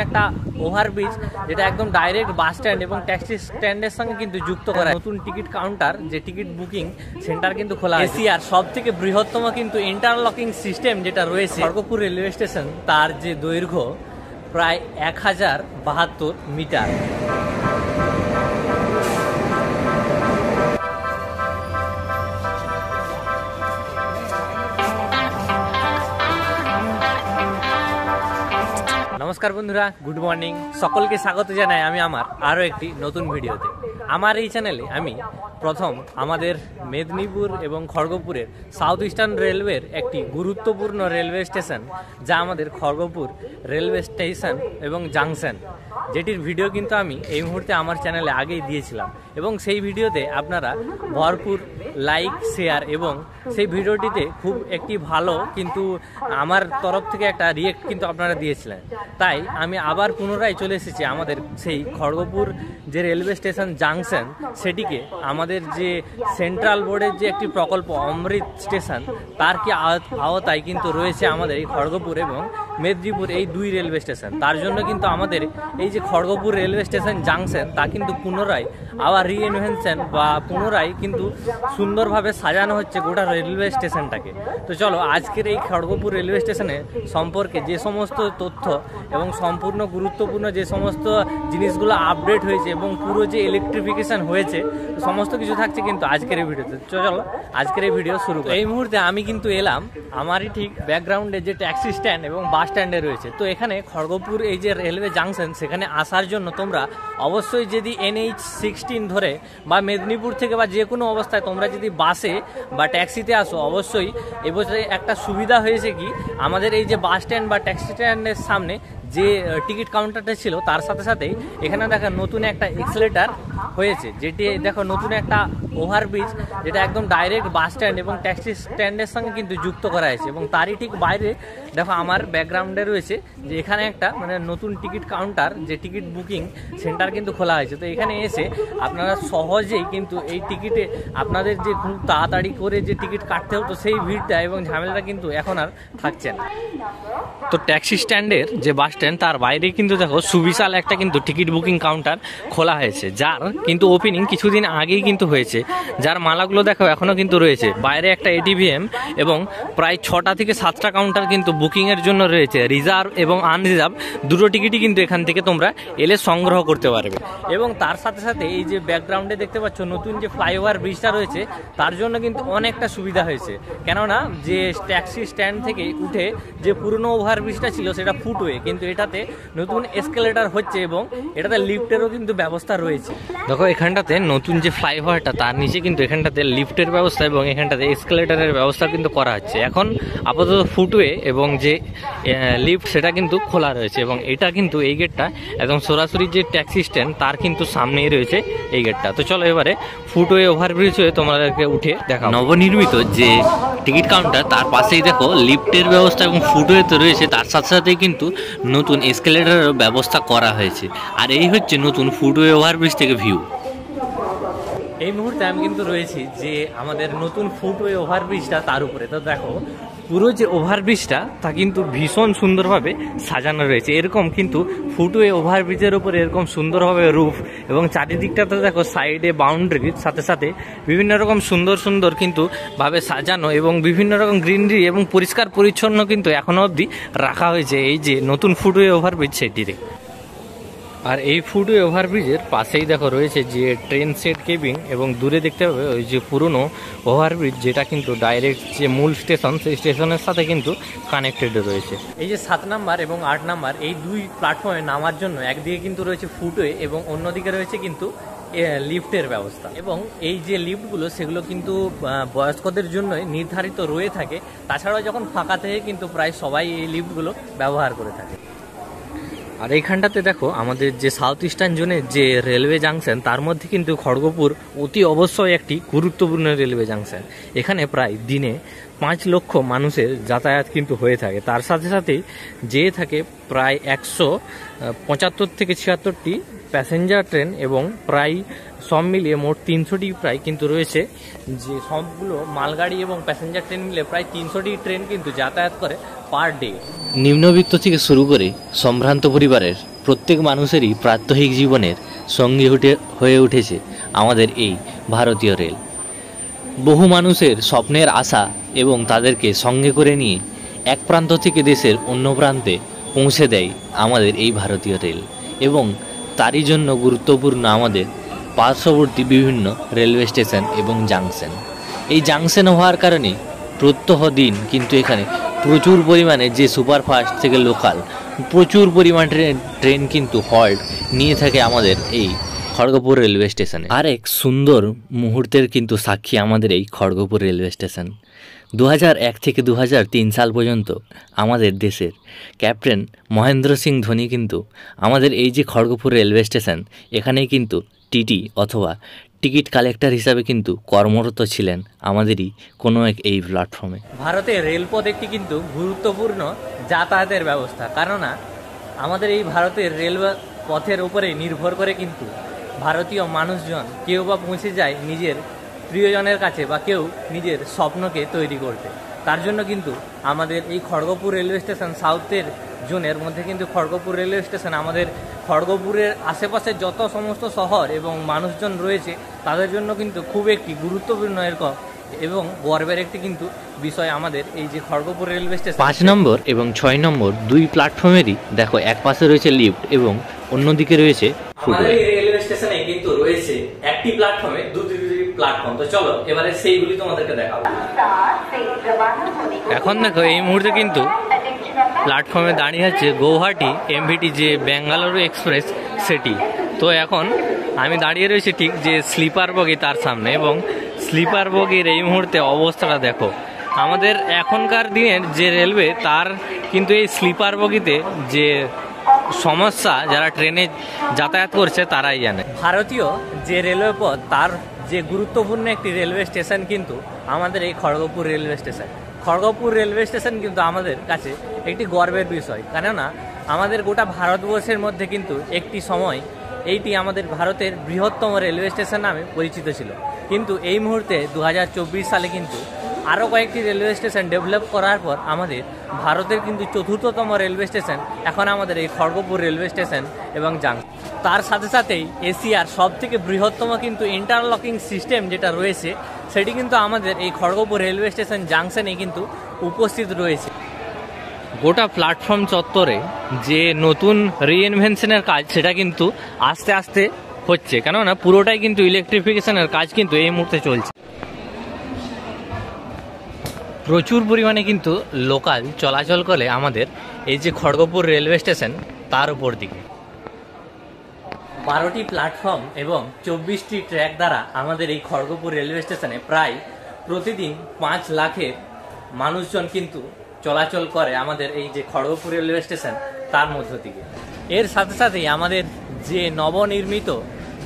একটা ওভারব্রিজ যেটা একদম ডাইরেক্ট বাস স্ট্যান্ড এবং ট্যাক্সি স্ট্যান্ডের সঙ্গে কিন্তু যুক্ত করা। নতুন টিকিট কাউন্টার যে টিকিট বুকিং সেন্টার কিন্তু খোলা। এশিয়ার সব থেকে বৃহত্তম কিন্তু ইন্টারলকিং সিস্টেম যেটা রয়েছে খড়গপুর রেলওয়ে স্টেশন, তার যে দৈর্ঘ্য প্রায় 1072 মিটার। নমস্কার বন্ধুরা, গুড মর্নিং। সকলকে স্বাগত জানাই আমি আমার আরও একটি নতুন ভিডিওতে। আমার এই চ্যানেলে আমি প্রথম আমাদের মেদিনীপুর এবং খড়গপুরের সাউথ ইস্টার্ন রেলওয়ের একটি গুরুত্বপূর্ণ রেলওয়ে স্টেশন, যা আমাদের খড়গপুর রেলওয়ে স্টেশন এবং জাংশন, যেটির ভিডিও কিন্তু আমি এই মুহূর্তে আমার চ্যানেলে আগেই দিয়েছিলাম এবং সেই ভিডিওতে আপনারা ভরপুর লাইক, শেয়ার এবং সেই ভিডিওটিতে খুব একটি ভালো কিন্তু আমার তরফ থেকে একটা রিয়েক্ট কিন্তু আপনারা দিয়েছিলেন। তাই আমি আবার পুনরায় চলে এসেছি আমাদের সেই খড়গপুর যে রেলওয়ে স্টেশন জাংশন, সেটিকে আমাদের যে সেন্ট্রাল বোর্ডের যে একটি প্রকল্প অমৃত স্টেশন, তার কি আওতায় কিন্তু রয়েছে আমাদের এই খড়গপুর এবং মেদিনীপুর এই দুই রেলওয়ে স্টেশন। তার জন্য কিন্তু আমাদের এই যে খড়গপুর রেলওয়ে স্টেশন জাংশন, তা কিন্তু পুনরায় আবার রিইনভেনশন বা পুনরায় কিন্তু সুন্দরভাবে সাজানো হচ্ছে গোটা রেলওয়ে স্টেশনটাকে। তো চলো আজকের এই খড়গপুর রেলওয়ে স্টেশনে সম্পর্কে যে সমস্ত তথ্য এবং সম্পূর্ণ গুরুত্বপূর্ণ যে সমস্ত জিনিসগুলো আপডেট হয়েছে এবং পুরো যে ইলেকট্রিফিকেশন হয়েছে, সমস্ত কিছু থাকছে কিন্তু আজকের এই ভিডিওতে। চলো আজকের এই ভিডিও শুরু করি। এই মুহূর্তে আমি কিন্তু এলাম আমারই ঠিক ব্যাকগ্রাউন্ডে যে ট্যাক্সি স্ট্যান্ড এবং বাস স্ট্যান্ডে রয়েছে। তো এখানে খড়গপুর এই যে রেলওয়ে জাংশন, সেখানে আসার জন্য তোমরা অবশ্যই যদি NH-16 ধরে বা মেদিনীপুর থেকে বা যে কোনো অবস্থায় তোমরা যদি বাসে বা ট্যাক্সিতে আসো, অবশ্যই এবছরে একটা সুবিধা হয়েছে কি, আমাদের এই যে বাস স্ট্যান্ড বা ট্যাক্সি স্ট্যান্ডের সামনে যে টিকিট কাউন্টারটা ছিল, তার সাথে সাথেই এখানে দেখো নতুন একটা এক্সেলেটার হয়েছে, যেটি দেখো নতুন একটা ওভারব্রিজ যেটা একদম ডাইরেক্ট বাস স্ট্যান্ড এবং ট্যাক্সি স্ট্যান্ডের সঙ্গে কিন্তু যুক্ত করা হয়েছে। এবং তারই ঠিক বাইরে দেখো আমার ব্যাকগ্রাউন্ডে রয়েছে যে এখানে একটা নতুন টিকিট কাউন্টার যে টিকিট বুকিং সেন্টার কিন্তু খোলা হয়েছে। তো এখানে এসে আপনারা সহজেই কিন্তু এই টিকিটে আপনাদের যে খুব তাড়াতাড়ি করে যে টিকিট কাটতে হতো, সেই ভিড়টা এবং ঝামেলাটা কিন্তু এখন আর থাকছে না। তো ট্যাক্সি স্ট্যান্ডের যে বাস স্ট্যান্ড, তার বাইরে কিন্তু দেখো সুবিশাল একটা কিন্তু টিকিট বুকিং কাউন্টার খোলা হয়েছে, যার কিন্তু ওপেনিং কিছুদিন আগেই কিন্তু হয়েছে, যার মালাগুলো দেখো এখনো কিন্তু রয়েছে। বাইরে একটা ATVM এবং প্রায় 6টা থেকে 7টা কাউন্টার কিন্তু বুকিংয়ের জন্য রয়েছে। রিজার্ভ এবং আনরিজার্ভ দুটো টিকিটই কিন্তু এখান থেকে তোমরা এলে সংগ্রহ করতে পারবে। এবং তার সাথে সাথে এই যে ব্যাকগ্রাউন্ডে দেখতে পাচ্ছ নতুন যে ফ্লাইওভার ব্রিজটা রয়েছে, তার জন্য কিন্তু অনেকটা সুবিধা হয়েছে। কেননা যে ট্যাক্সি স্ট্যান্ড থেকে উঠে যে পুরনো ওভারব্রিজটা ছিল সেটা ফুটওয়ে, কিন্তু এটাতে নতুন এসকেলেটার হচ্ছে এবং এটাতে লিফটেরও কিন্তু ব্যবস্থা রয়েছে। দেখো এখানটাতে নতুন যে ফ্লাইওভারটা, তার নিচে কিন্তু এখানটাতে লিফটের ব্যবস্থা এবং এখানটাতে এসকেলেটারের ব্যবস্থা কিন্তু করা হচ্ছে। এখন আপাতত ফুটওয়ে এবং যে লিফট সেটা কিন্তু খোলা রয়েছে এবং এটা কিন্তু এই গেটটা একদম সরাসরি যে ট্যাক্সি স্ট্যান্ড তার কিন্তু সামনেই রয়েছে এই গেটটা। তো চলো এবারে ফুটওয়ে ওভারব্রিজ হয়ে তোমাদেরকে উঠে দেখা। নবনির্মিত যে টিকিট কাউন্টার, তার পাশেই দেখো লিফটের ব্যবস্থা এবং ফুটওয়ে তো রয়েছে, তার সাথে সাথেই কিন্তু নতুন এসকেলেটারের ব্যবস্থা করা হয়েছে। আর এই হচ্ছে নতুন ফুটওয়ে ওভারব্রিজ থেকে ভিউ। এই মুহূর্তে আমি কিন্তু রয়েছি যে আমাদের নতুন ফুটওয়ে ওভারব্রিজটা, তার উপরে। তো দেখো পুরো যে ওভারব্রিজটা তা কিন্তু ভীষণ সুন্দরভাবে সাজানো রয়েছে। এরকম কিন্তু ফুটওয়ে ওভারব্রিজের উপরে এরকম সুন্দরভাবে রুফ এবং চারিদিকটাতে দেখো সাইডে বাউন্ডারির সাথে সাথে বিভিন্ন রকম সুন্দর সুন্দর কিন্তু ভাবে সাজানো এবং বিভিন্ন রকম গ্রিনারি এবং পরিষ্কার পরিচ্ছন্ন কিন্তু এখনো অবধি রাখা হয়েছে এই যে নতুন ফুটওয়ে ওভারব্রিজ সেটিতে। আর এই ফুটওয়ে ওভারব্রিজের পাশেই দেখো রয়েছে যে ট্রেন সেট কেবিন এবং দূরে দেখতে পাবে ওই যে পুরনো ওভারব্রিজ, যেটা কিন্তু ডাইরেক্ট যে মূল স্টেশন, সেই স্টেশনের সাথে কিন্তু কানেক্টেড রয়েছে। এই যে 7 নাম্বার এবং 8 নাম্বার এই দুই প্ল্যাটফর্মে নামার জন্য একদিকে কিন্তু রয়েছে ফুটওয়ে এবং অন্যদিকে রয়েছে কিন্তু লিফটের ব্যবস্থা। এবং এই যে লিফটগুলো সেগুলো কিন্তু বয়স্কদের জন্য নির্ধারিত রয়ে থাকে। তাছাড়াও যখন ফাঁকা থেকে কিন্তু প্রায় সবাই এই লিফটগুলো ব্যবহার করে থাকে। আর এইখানটাতে দেখো আমাদের যে সাউথ ইস্টার্ন জোনের যে রেলওয়ে জাংশন, তার মধ্যে কিন্তু খড়গপুর অতি অবশ্যই একটি গুরুত্বপূর্ণ রেলওয়ে জাংশন। এখানে প্রায় দিনে 5 লক্ষ মানুষের যাতায়াত কিন্তু হয়ে থাকে। তার সাথে সাথেই যেয়ে থাকে প্রায় 175 থেকে 76টি প্যাসেঞ্জার ট্রেন এবং প্রায় সব মিলিয়ে মোট 300টি প্রায় কিন্তু রয়েছে, যে সবগুলো মালগাড়ি এবং প্যাসেঞ্জার ট্রেন মিলে প্রায় 300টি ট্রেন কিন্তু যাতায়াত করে পার ডে। নিম্নবিত্ত থেকে শুরু করে সম্ভ্রান্ত পরিবারের প্রত্যেক মানুষেরই প্রাত্যহিক জীবনের সঙ্গী হয়ে উঠেছে আমাদের এই ভারতীয় রেল। বহু মানুষের স্বপ্নের আশা এবং তাদেরকে সঙ্গে করে নিয়ে এক প্রান্ত থেকে দেশের অন্য প্রান্তে পৌঁছে দেয় আমাদের এই ভারতীয় রেল। এবং তারই জন্য গুরুত্বপূর্ণ আমাদের পার্শ্ববর্তী বিভিন্ন রেলওয়ে স্টেশন এবং জাংশন। এই জাংশন হওয়ার কারণে প্রত্যহ দিন কিন্তু এখানে প্রচুর পরিমাণে যে সুপারফাস্ট থেকে লোকাল প্রচুর পরিমাণে ট্রেন কিন্তু হল্ট নিয়ে থাকে আমাদের এই খড়গপুর রেলওয়ে স্টেশনে। আর এক সুন্দর মুহূর্তের কিন্তু সাক্ষী আমাদের এই খড়গপুর রেলওয়ে স্টেশন। 2001 থেকে 2003 সাল পর্যন্ত আমাদের দেশের ক্যাপ্টেন মহেন্দ্র সিং ধোনি কিন্তু আমাদের এই যে খড়গপুর রেলওয়ে স্টেশন এখানেই কিন্তু টিটি অথবা টিকিট কালেক্টর হিসাবে কিন্তু কর্মরত ছিলেন আমাদেরই কোনো এক এই প্ল্যাটফর্মে। ভারতের রেলপথ একটি কিন্তু গুরুত্বপূর্ণ যাতায়াতের ব্যবস্থা, কেননা আমাদের এই ভারতের রেল পথের উপরে নির্ভর করে কিন্তু ভারতীয় মানুষজন কেউ বা পৌঁছে যায় নিজের প্রিয়জনের কাছে বা কেউ নিজের স্বপ্নকে তৈরি করতে। তার জন্য কিন্তু আমাদের এই খড়গপুর রেলওয়ে স্টেশন সাউথের জোনের মধ্যে কিন্তু খড়গপুর রেলওয়ে স্টেশন আমাদের খড়গপুরের আশেপাশে যত সমস্ত শহর এবং মানুষজন রয়েছে তাদের জন্য কিন্তু খুব একটি গুরুত্বপূর্ণ এরকম এবং গর্বের একটি কিন্তু বিষয় আমাদের এই যে খড়গপুর রেলওয়ে স্টেশন। 5 নম্বর এবং 6 নম্বর দুই প্ল্যাটফর্মেরই দেখো এক পাশে রয়েছে লিফট এবং অন্যদিকে রয়েছে ফুটওয়ে। রেলওয়ে স্টেশনে কিন্তু রয়েছে একটি প্ল্যাটফর্মে দুটি প্ল্যাটফর্ম। তো চলো এবারে সেইগুলি তোমাদেরকে দেখাবো। এখন দেখো এই মুহূর্তে কিন্তু প্ল্যাটফর্মে দাঁড়িয়ে আছে গৌহাটি এমভিটি যে বেঙ্গালুরু এক্সপ্রেস সেটি। তো এখন আমি দাঁড়িয়ে রয়েছি ঠিক যে স্লিপার বগি তার সামনে, এবং স্লিপার বগির এই মুহূর্তে অবস্থাটা দেখো। আমাদের এখনকার দিনের যে রেলওয়ে তার কিন্তু এই স্লিপার বগিতে যে সমস্যা যারা ট্রেনে যাতায়াত করছে তারাই জানে। ভারতীয় যে রেলওয়ে পথ তার যে গুরুত্বপূর্ণ একটি রেলওয়ে স্টেশন কিন্তু আমাদের এই Kharagpur railway station. Kharagpur railway station কিন্তু আমাদের কাছে একটি গর্বের বিষয়, কেননা আমাদের গোটা ভারতবর্ষের মধ্যে কিন্তু একটি সময় এইটি আমাদের ভারতের বৃহত্তম রেলওয়ে স্টেশন নামে পরিচিত ছিল। কিন্তু এই মুহূর্তে 2024 সালে কিন্তু আরও কয়েকটি রেলওয়ে স্টেশন ডেভেলপ করার পর আমাদের ভারতের কিন্তু 4র্থতম রেলওয়ে স্টেশন এখন আমাদের এই খড়গপুর রেলওয়ে স্টেশন এবং জাংশন। তার সাথে সাথেই এশিয়ার সবথেকে বৃহত্তম কিন্তু ইন্টারলকিং সিস্টেম যেটা রয়েছে সেটি কিন্তু আমাদের এই খড়গপুর রেলওয়ে স্টেশন জাংশনে কিন্তু উপস্থিত রয়েছে। গোটা প্ল্যাটফর্ম চত্বরে যে নতুন রিইনভেনশনের কাজ সেটা কিন্তু আস্তে আস্তে হচ্ছে, কেননা পুরোটাই কিন্তু ইলেকট্রিফিকেশনের কাজ কিন্তু এই মুহূর্তে চলছে। প্রচুর পরিমাণে কিন্তু লোকাল চলাচল করে আমাদের এই যে খড়গপুর রেলওয়ে স্টেশন তার উপর দিকে। 12টি প্ল্যাটফর্ম এবং 24টি ট্র্যাক দ্বারা আমাদের এই খড়গপুর রেলওয়ে স্টেশনে প্রায় প্রতিদিন 5 লাখের মানুষজন কিন্তু চলাচল করে আমাদের এই যে খড়গপুর রেলওয়ে স্টেশন তার মধ্য থেকে। এর সাথে সাথেই আমাদের যে নবনির্মিত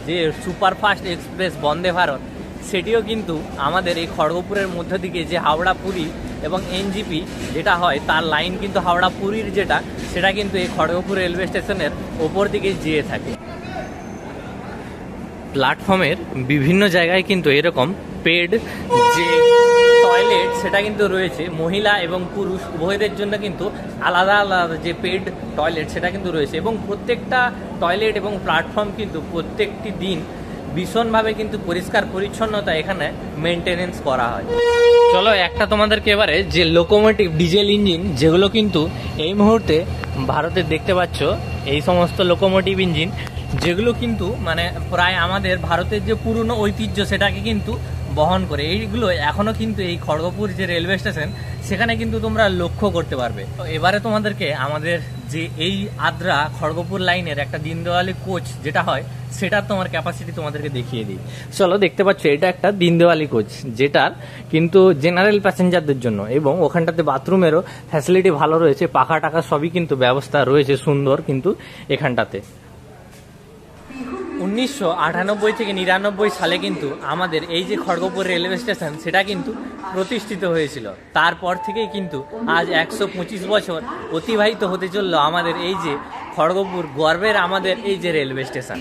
যে সুপারফাস্ট এক্সপ্রেস বন্দে ভারত সেটিও কিন্তু আমাদের এই খড়গপুরের মধ্য দিকে যে হাওড়া পুরী এবং এনজিপি যেটা হয় তার লাইন কিন্তু হাওড়া পুরীর যেটা সেটা কিন্তু এই খড়গপুর রেলওয়ে স্টেশনের ওপর দিকে যেয়ে থাকে। প্ল্যাটফর্মের বিভিন্ন জায়গায় কিন্তু এরকম পেড যে টয়লেট সেটা কিন্তু রয়েছে, মহিলা এবং পুরুষ উভয়দের জন্য কিন্তু আলাদা আলাদা যে পেড টয়লেট সেটা কিন্তু রয়েছে, এবং প্রত্যেকটা টয়লেট এবং প্ল্যাটফর্ম কিন্তু প্রত্যেকটি দিন ভীষণভাবে কিন্তু পরিষ্কার পরিচ্ছন্নতা এখানে মেনটেনেন্স করা হয়। চলো একটা তোমাদেরকে এবারে যে লোকোমোটিভ ডিজেল ইঞ্জিন যেগুলো কিন্তু এই মুহূর্তে ভারতে দেখতে পাচ্ছ, এই সমস্ত লোকোমোটিভ ইঞ্জিন যেগুলো কিন্তু মানে প্রায় আমাদের ভারতের যে পুরনো ঐতিহ্য সেটাকে কিন্তু বহন করে, এইগুলো এখনও কিন্তু এই খড়গপুর যে রেলওয়ে স্টেশন সেখানে কিন্তু তোমরা লক্ষ্য করতে পারবে। তো এবারে তোমাদেরকে আমাদের যে এই আদ্রা খড়গপুর লাইনের একটা দিনদেওয়ালি কোচ যেটা হয় সেটার তোমার ক্যাপাসিটি তোমাদেরকে দেখিয়ে দিই। চলো দেখতে পাচ্ছ এটা একটা দিনদেওয়ালি কোচ যেটার কিন্তু জেনারেল প্যাসেঞ্জারদের জন্য, এবং ওখানটাতে বাথরুমেরও ফ্যাসিলিটি ভালো রয়েছে, পাখা টাকা সবই কিন্তু ব্যবস্থা রয়েছে সুন্দর কিন্তু এখানটাতে। 1998 থেকে 99 সালে কিন্তু আমাদের এই যে খড়গপুর রেলওয়ে স্টেশন সেটা কিন্তু প্রতিষ্ঠিত হয়েছিল। তারপর থেকেই কিন্তু আজ 125 বছর অতিবাহিত হতে চললো আমাদের এই যে খড়গপুর গর্বের আমাদের এই যে রেলওয়ে স্টেশন।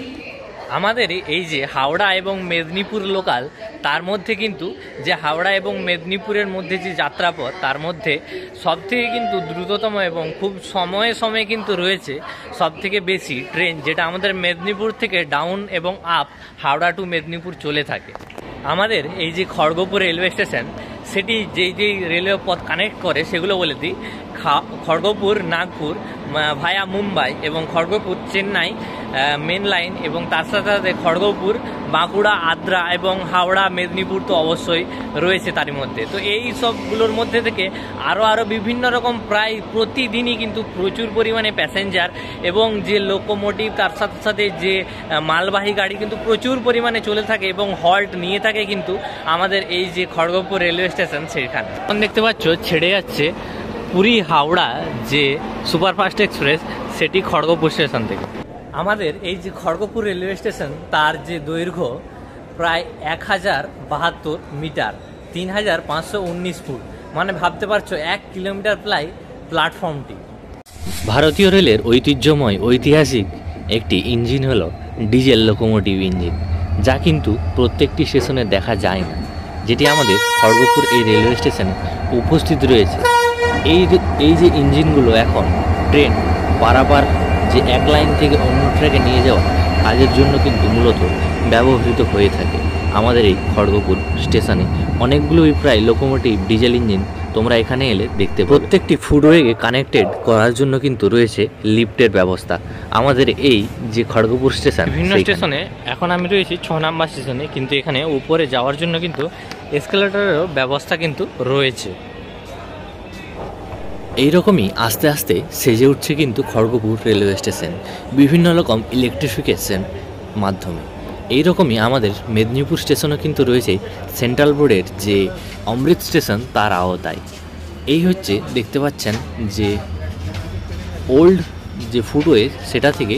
আমাদের এই যে হাওড়া এবং মেদিনীপুর লোকাল, তার মধ্যে কিন্তু যে হাওড়া এবং মেদিনীপুরের মধ্যে যে যাত্রাপথ, তার মধ্যে সবথেকে কিন্তু দ্রুততম এবং খুব সময়ে সময়ে কিন্তু রয়েছে সবথেকে বেশি ট্রেন, যেটা আমাদের মেদিনীপুর থেকে ডাউন এবং আপ হাওড়া টু মেদিনীপুর চলে থাকে। আমাদের এই যে খড়গপুর রেলওয়ে স্টেশন, সেটি যেই যেই রেলওয়ে পথ কানেক্ট করে সেগুলো বলে দিই। খড়গপুর নাগপুর ভায়া মুম্বাই এবং খড়গপুর চেন্নাই মেন লাইন, এবং তার সাথে সাথে খড়গপুর বাঁকুড়া আদ্রা এবং হাওড়া মেদিনীপুর তো অবশ্যই রয়েছে তারই মধ্যে। তো এই সবগুলোর মধ্যে থেকে আরও বিভিন্ন রকম প্রায় প্রতিদিনই কিন্তু প্রচুর পরিমাণে প্যাসেঞ্জার এবং যে লোকোমোটিভ, তার সাথে সাথে যে মালবাহী গাড়ি কিন্তু প্রচুর পরিমাণে চলে থাকে এবং হল্ট নিয়ে থাকে কিন্তু আমাদের এই যে খড়গপুর রেলওয়ে স্টেশন সেখানে। এখন দেখতে পাচ্ছ ছেড়ে যাচ্ছে পুরী হাওড়া যে সুপারফাস্ট এক্সপ্রেস, সেটি খড়গপুর স্টেশন থেকে। আমাদের এই যে খড়গপুর রেলওয়ে স্টেশন, তার যে দৈর্ঘ্য প্রায় 1072 মিটার, 3519 ফুট, মানে ভাবতে পারছো 1 কিলোমিটার প্রায় প্ল্যাটফর্মটি। ভারতীয় রেলের ঐতিহ্যময় ঐতিহাসিক একটি ইঞ্জিন হলো ডিজেল লোকোমোটিভ ইঞ্জিন, যা কিন্তু প্রত্যেকটি স্টেশনে দেখা যায় না, যেটি আমাদের খড়গপুর এই রেলওয়ে স্টেশনে উপস্থিত রয়েছে। এই যে ইঞ্জিনগুলো এখন ট্রেন পারাপার যে এক লাইন থেকে অন্য ট্র্যাকে নিয়ে যাওয়া কাজের জন্য কিন্তু মূলত ব্যবহৃত হয়ে থাকে। আমাদের এই খড়গপুর স্টেশনে অনেকগুলোই প্রায় লোকোমোটিভ ডিজেল ইঞ্জিন তোমরা এখানে এলে দেখতে পাবে। প্রত্যেকটি ফুটওয়েকে কানেক্টেড করার জন্য কিন্তু রয়েছে লিফটের ব্যবস্থা আমাদের এই যে খড়গপুর স্টেশন। বিভিন্ন স্টেশনে এখন আমি রয়েছি 6 নম্বর স্টেশনে, কিন্তু এখানে উপরে যাওয়ার জন্য কিন্তু এসকেলেটরেরও ব্যবস্থা কিন্তু রয়েছে। এইরকমই আস্তে আস্তে সেজে উঠছে কিন্তু খড়গপুর রেলওয়ে স্টেশন বিভিন্ন রকম ইলেকট্রিফিকেশন মাধ্যমে। এইরকমই আমাদের মেদিনীপুর স্টেশনও কিন্তু রয়েছে সেন্ট্রাল বোর্ডের যে অমৃত স্টেশন তার আওতায়। এই হচ্ছে দেখতে পাচ্ছেন যে ওল্ড যে ফুটওয়ে সেটা থেকে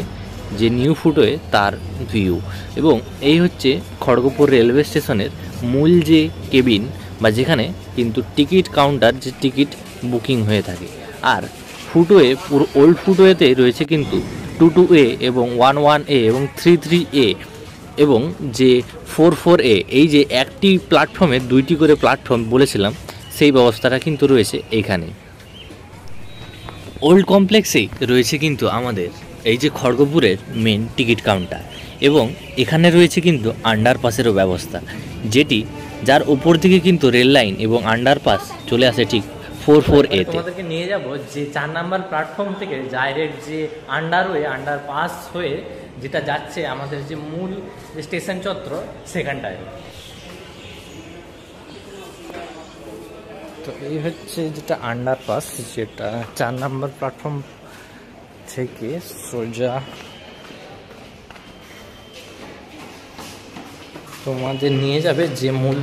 যে নিউ ফুটওয়ে তার ভিউ, এবং এই হচ্ছে খড়গপুর রেলওয়ে স্টেশনের মূল যে কেবিন বা যেখানে কিন্তু টিকিট কাউন্টার, যে টিকিট বুকিং হয়ে থাকে। আর ফুটওয়ে পুরো ওল্ড ফুটওয়েতে রয়েছে কিন্তু 22A এবং 11A এবং 33A এবং যে 44A, এই যে একটি প্ল্যাটফর্মে 2টি করে প্ল্যাটফর্ম বলেছিলাম, সেই ব্যবস্থাটা কিন্তু রয়েছে এইখানে। ওল্ড কমপ্লেক্সেই রয়েছে কিন্তু আমাদের এই যে খড়গপুরের মেন টিকিট কাউন্টার, এবং এখানে রয়েছে কিন্তু আন্ডারপাসেরও ব্যবস্থা, যেটি যার উপর দিকে কিন্তু রেল লাইন এবং আন্ডারপাস চলে আসে ঠিক 44A তে। তোমাদেরকে নিয়ে যাব যে 4 নাম্বার প্ল্যাটফর্ম থেকে ডাইরেক্ট যে আন্ডারপাস হয়ে যেটা যাচ্ছে আমাদের যে মূল যে স্টেশন চত্বর সেখানটায়। তো এই হচ্ছে যেটা আন্ডারপাস, যেটা 4 নাম্বার প্ল্যাটফর্ম থেকে সোজা তোমাদের নিয়ে যাবে যে মূল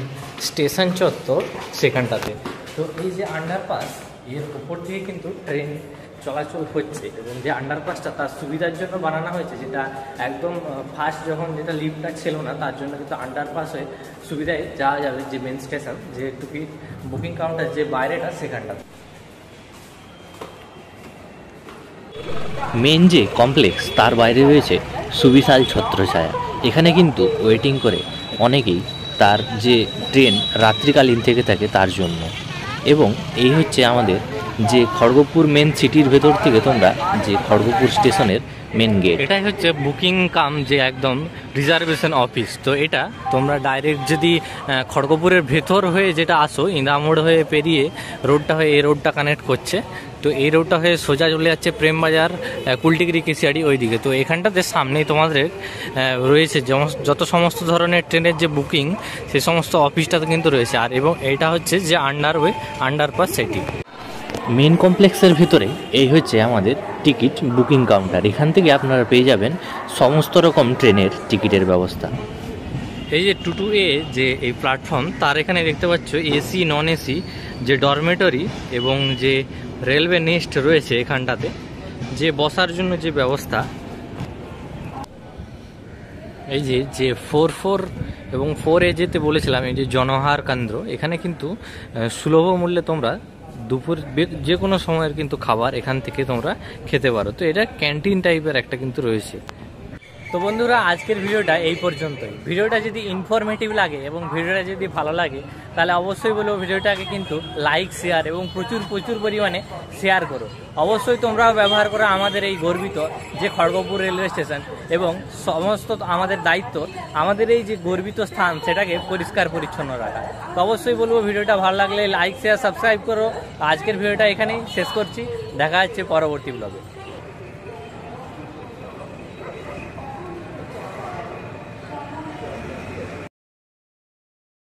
স্টেশন চত্বর সেখানটাতে। তো এই যে আন্ডারপাস, এর উপর থেকে কিন্তু ট্রেন চলাচল হচ্ছে, এবং যে আন্ডারপাসটা তার সুবিধার জন্য বানানো হয়েছে, যেটা একদম ফার্স্ট যখন যেটা লিফটটা ছিল না, তার জন্য কিন্তু আন্ডারপাস হয়ে সুবিধায় যাওয়া যাবে যে মেন স্টেশন, যে টিকিট বুকিং কাউন্টার যে বাইরেটা সেখানটা। মেন যে কমপ্লেক্স তার বাইরে রয়েছে সুবিশাল ছত্রছায়া। এখানে কিন্তু ওয়েটিং করে অনেকেই তার যে ট্রেন রাত্রিকালীন থেকে থাকে তার জন্য। এবং এই হচ্ছে আমাদের যে খড়গপুর মেন সিটির ভেতর থেকে তোমরা যে খড়গপুর স্টেশনের মেন গেট, এটাই হচ্ছে বুকিং কাম যে একদম রিজার্ভেশন অফিস। তো এটা তোমরা ডাইরেক্ট যদি খড়গপুরের ভেতর হয়ে যেটা আসো, ইন্দামোড় হয়ে পেরিয়ে রোডটা হয়ে এই রোডটা কানেক্ট করছে, তো এই রোডটা হয়ে সোজা চলে যাচ্ছে প্রেমবাজার, কুলটিগিরি, কেশিয়াড়ি ওইদিকে। তো এখানটাতে সামনেই তোমাদের রয়েছে যত সমস্ত ধরনের ট্রেনের যে বুকিং, সেই সমস্ত অফিসটাতে কিন্তু রয়েছে। আর এবং এটা হচ্ছে যে আন্ডারপাস সেটি। মেন কমপ্লেক্সের ভিতরে এই হচ্ছে আমাদের টিকিট বুকিং কাউন্টার। এখান থেকে আপনারা পেয়ে যাবেন সমস্ত রকম ট্রেনের টিকিটের ব্যবস্থা। এই যে 22A যে এই প্ল্যাটফর্ম, তার এখানে দেখতে পাচ্ছ এসি নন এসি যে ডরমেটরি এবং যে রেলওয়ে নেস্ট রয়েছে এখানটাতে, যে বসার জন্য যে ব্যবস্থা। এই যে 44 এবং 4A যেতে বলেছিলাম, এই যে জনহার কেন্দ্র, এখানে কিন্তু সুলভ মূল্যে তোমরা দুপুর যে কোনো সময়ের কিন্তু খাবার এখান থেকে তোমরা খেতে পারো। তো এটা ক্যান্টিন টাইপের একটা কিন্তু রয়েছে। তো বন্ধুরা, আজকের ভিডিওটা এই পর্যন্তই। ভিডিওটা যদি ইনফরমেটিভ লাগে এবং ভিডিওটা যদি ভালো লাগে তাহলে অবশ্যই বলবো ভিডিওটাকে কিন্তু লাইক, শেয়ার এবং প্রচুর পরিমাণে শেয়ার করো। অবশ্যই তোমরাও ব্যবহার করো আমাদের এই গর্বিত যে খড়গপুর রেলওয়ে স্টেশন, এবং সমস্ত আমাদের দায়িত্ব আমাদের এই যে গর্বিত স্থান সেটাকে পরিষ্কার পরিচ্ছন্ন রাখা। তো অবশ্যই বলবো ভিডিওটা ভালো লাগলে লাইক, শেয়ার, সাবস্ক্রাইব করো। আজকের ভিডিওটা এখানেই শেষ করছি, দেখা হচ্ছে পরবর্তী ব্লগে।